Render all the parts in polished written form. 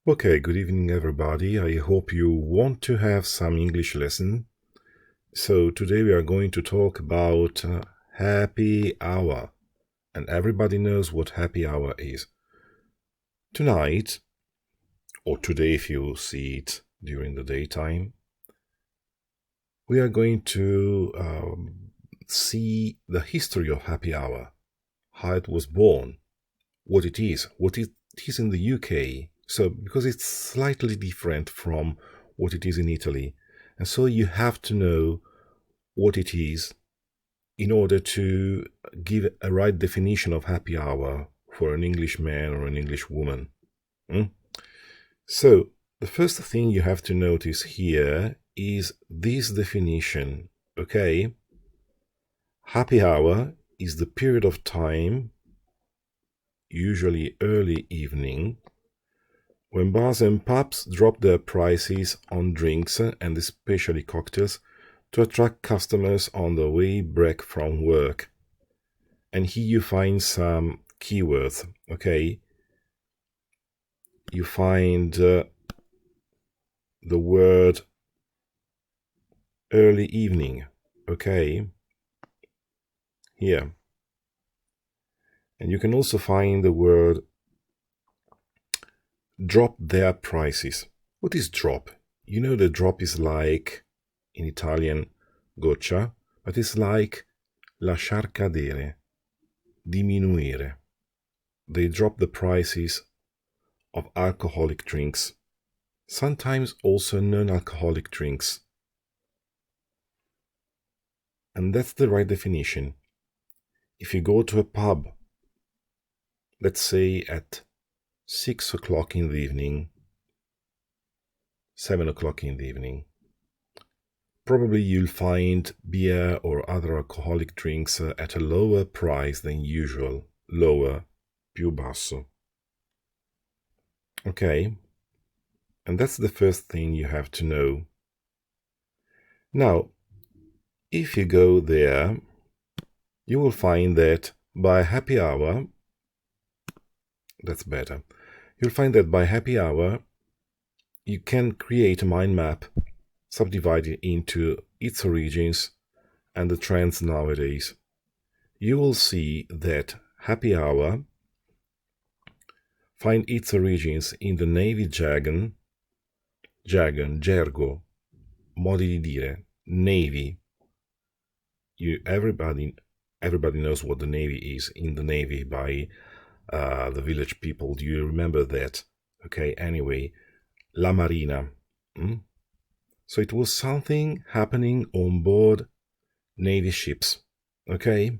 Okay, good evening everybody. I hope you want to have some English lesson. So today we are going to talk about happy hour. And everybody knows what happy hour is. Tonight, or today if you see it during the daytime, we are going to see the history of happy hour, how it was born, what it is in the UK. So because it's slightly different from what it is in Italy. And so you have to know what it is in order to give a right definition of happy hour for an Englishman or an English woman. So the first thing you have to notice here is this definition, okay? Happy hour is the period of time, usually early evening, when bars and pubs drop their prices on drinks and especially cocktails to attract customers on the way back from work. And here you find some keywords, okay? You find the word early evening, okay? Here. And you can also find the word drop their prices. What is drop? You know the drop is like, in Italian, goccia, but it's like lasciar cadere, diminuire. They drop the prices of alcoholic drinks, sometimes also non-alcoholic drinks. And that's the right definition. If you go to a pub, let's say at 6 o'clock in the evening, 7 o'clock in the evening, probably you'll find beer or other alcoholic drinks at a lower price than usual. Lower, più basso. Okay? And that's the first thing you have to know. Now, if you go there, you will find that by happy hour, that's better. You'll find that by happy hour, you can create a mind map subdivided into its origins and the trends nowadays. You will see that happy hour find its origins in the Navy jargon, gergo, modi di dire, Navy. Everybody knows what the Navy is. In the Navy by the village people. Do you remember that? Okay, anyway, La Marina. So it was something happening on board Navy ships. Okay?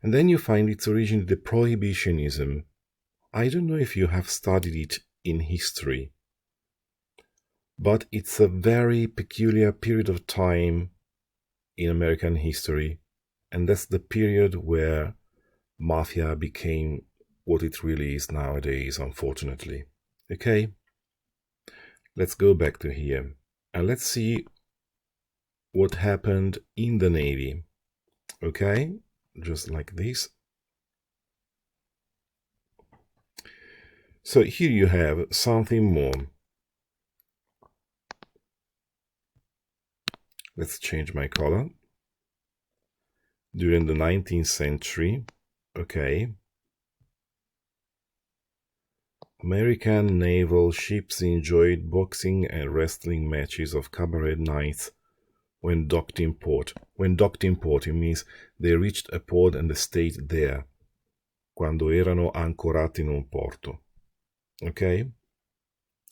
And then you find its origin in the Prohibitionism. I don't know if you have studied it in history, but it's a very peculiar period of time in American history, and that's the period where mafia became what it really is nowadays, unfortunately. Okay? Let's go back to here, and let's see what happened in the Navy. Okay? Just like this. So here you have something more. Let's change my color. During the 19th century, okay, American naval ships enjoyed boxing and wrestling matches of cabaret nights when docked in port. When docked in port, it means they reached a port and they stayed there. Quando erano ancorati in un porto. Okay?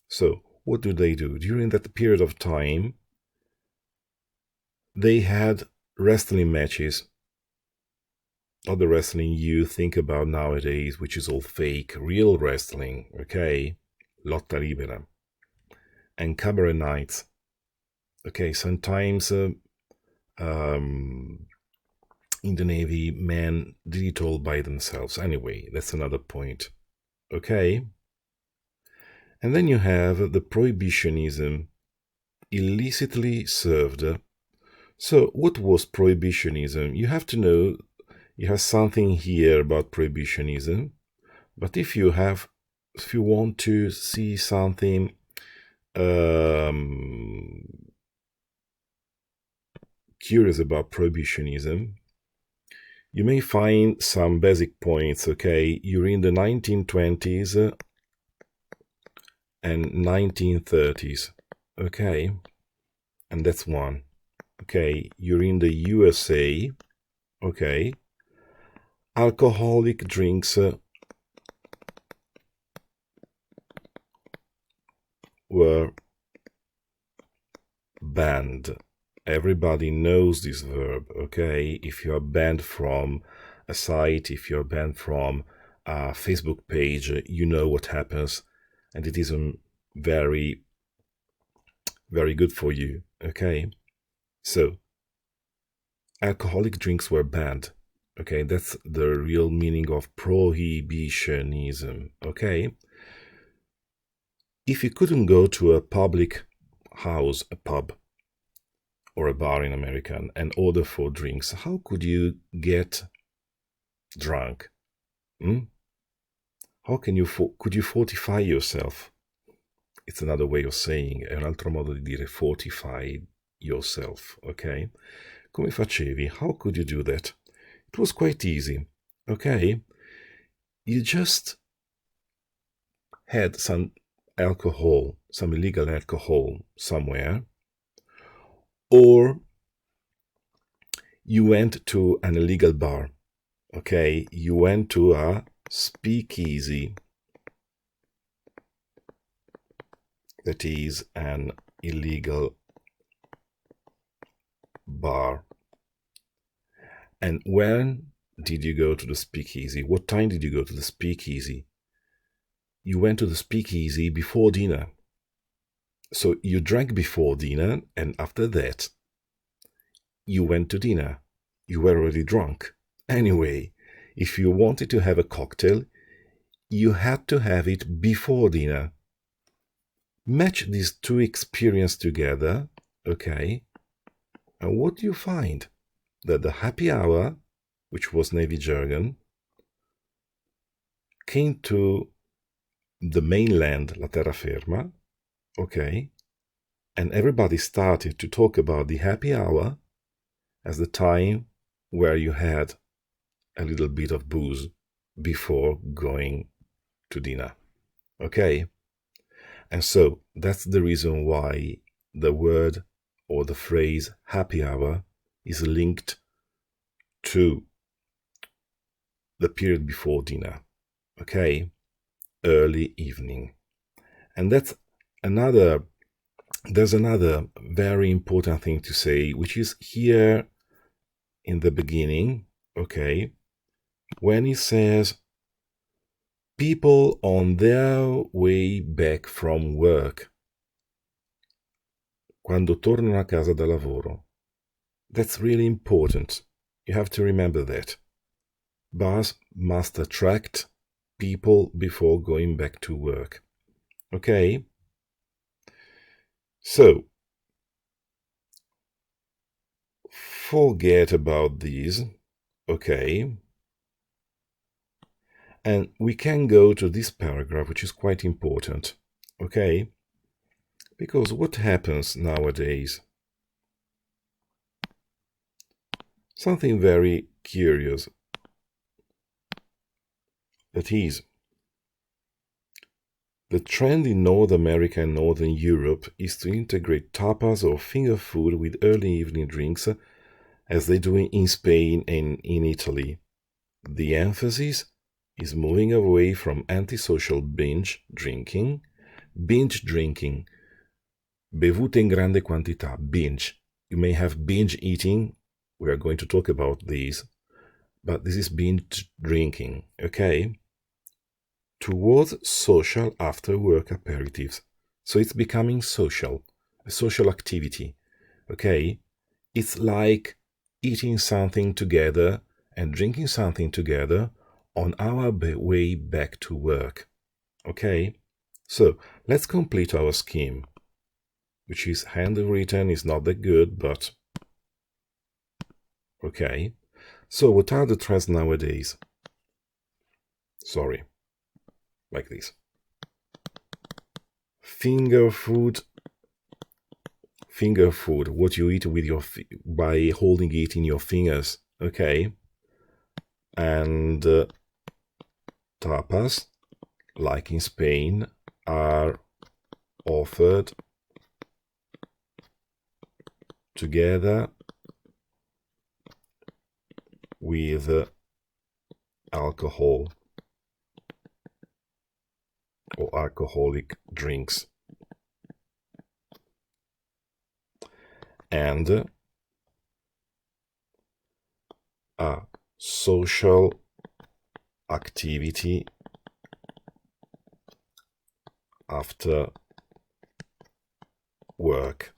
So, what do? During that period of time, they had wrestling matches. Not the wrestling you think about nowadays, which is all fake, real wrestling, okay? Lotta libera. And cabaret nights. Okay, sometimes in the Navy, men did it all by themselves. Anyway, that's another point. Okay? And then you have the Prohibitionism, illicitly served. So what was Prohibitionism? You have to know, you have something here about Prohibitionism, but if you have if you want to see something curious about prohibitionism, you may find some basic points, okay? You're in the 1920s and 1930s, okay? And that's one. Okay, you're in the USA, okay? Alcoholic drinks were banned. Everybody knows this verb, okay? If you are banned from a site, if you're banned from a Facebook page, you know what happens, and it isn't very, very good for you, okay? So, alcoholic drinks were banned, okay? That's the real meaning of prohibitionism, okay? If you couldn't go to a public house, a pub, or a bar in America and order for drinks, how could you get drunk? How can you could you fortify yourself? It's another way of saying, è un altro modo di dire fortify yourself, ok? Come facevi? How could you do that? It was quite easy, okay? You just had some alcohol, some illegal alcohol somewhere, or you went to an illegal bar, okay? You went to a speakeasy, that is an illegal bar. And when did you go to the speakeasy? What time did you go to the speakeasy? You went to the speakeasy before dinner. So you drank before dinner, and after that, you went to dinner. You were already drunk. Anyway, if you wanted to have a cocktail, you had to have it before dinner. Match these two experiences together, okay? And what do you find? That the happy hour, which was Navy jargon, came to the mainland, la terraferma, okay? And everybody started to talk about the happy hour as the time where you had a little bit of booze before going to dinner, okay? And so that's the reason why the word or the phrase happy hour is linked to the period before dinner, okay? Early evening. And there's another very important thing to say, which is here in the beginning, okay? When he says people on their way back from work, quando tornano a casa da lavoro. That's really important. You have to remember that. Bars must attract people before going back to work. Okay? So, forget about these. Okay? And we can go to this paragraph, which is quite important. Okay? Because what happens nowadays? Something very curious. That is, the trend in North America and Northern Europe is to integrate tapas or finger food with early evening drinks, as they do in Spain and in Italy. The emphasis is moving away from antisocial binge drinking, bevute in grande quantità, binge. You may have binge eating, we are going to talk about these, but this is binge drinking, okay? Towards social after-work aperitifs. So it's becoming social, a social activity, okay? It's like eating something together and drinking something together on our way back to work, okay? So let's complete our scheme, which is handwritten, is not that good, but okay. So what are the trends nowadays? Sorry. Like this. finger food, what you eat with your by holding it in your fingers, okay? And tapas, like in Spain, are offered together with alcohol or alcoholic drinks. And a social activity after work.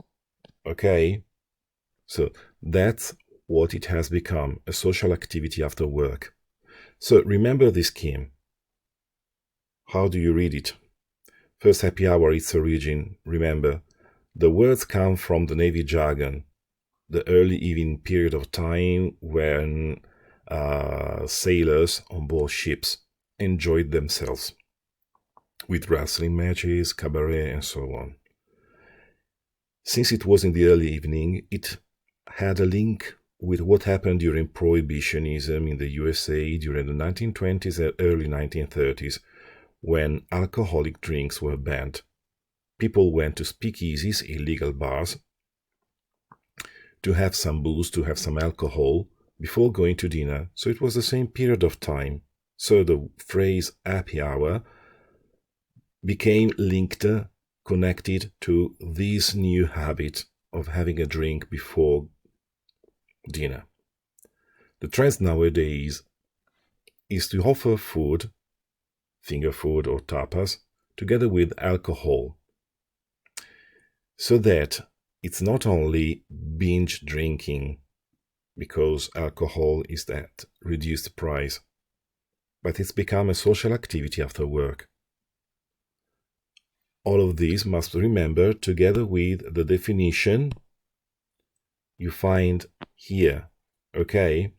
Okay? So that's what it has become, a social activity after work. So remember this scheme. How do you read it? First happy hour, its origin. Remember, the words come from the Navy jargon, the early evening period of time when sailors on board ships enjoyed themselves with wrestling matches, cabaret, and so on. Since it was in the early evening, it had a link with what happened during Prohibitionism in the USA during the 1920s and early 1930s, when alcoholic drinks were banned. People went to speakeasies, illegal bars, to have some booze, to have some alcohol, before going to dinner. So it was the same period of time. So the phrase happy hour became linked, connected to this new habit of having a drink before dinner. The trend nowadays is to offer food, finger food or tapas, together with alcohol, so that it's not only binge drinking, because alcohol is at reduced price, but it's become a social activity after work. All of these must remember together with the definition you find here, okay?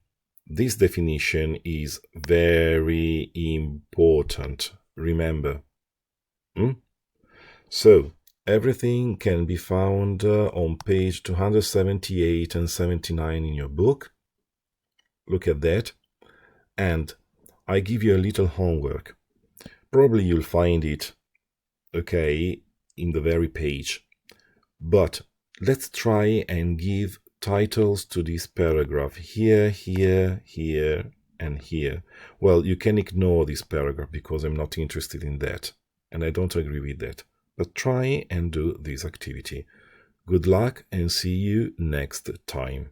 This definition is very important, remember. So, everything can be found on page 278 and 79 in your book. Look at that. And I give you a little homework. Probably you'll find it, okay, in the very page. But let's try and give titles to this paragraph here, here, here, and here. Well, you can ignore this paragraph because I'm not interested in that, and I don't agree with that. But try and do this activity. Good luck and see you next time.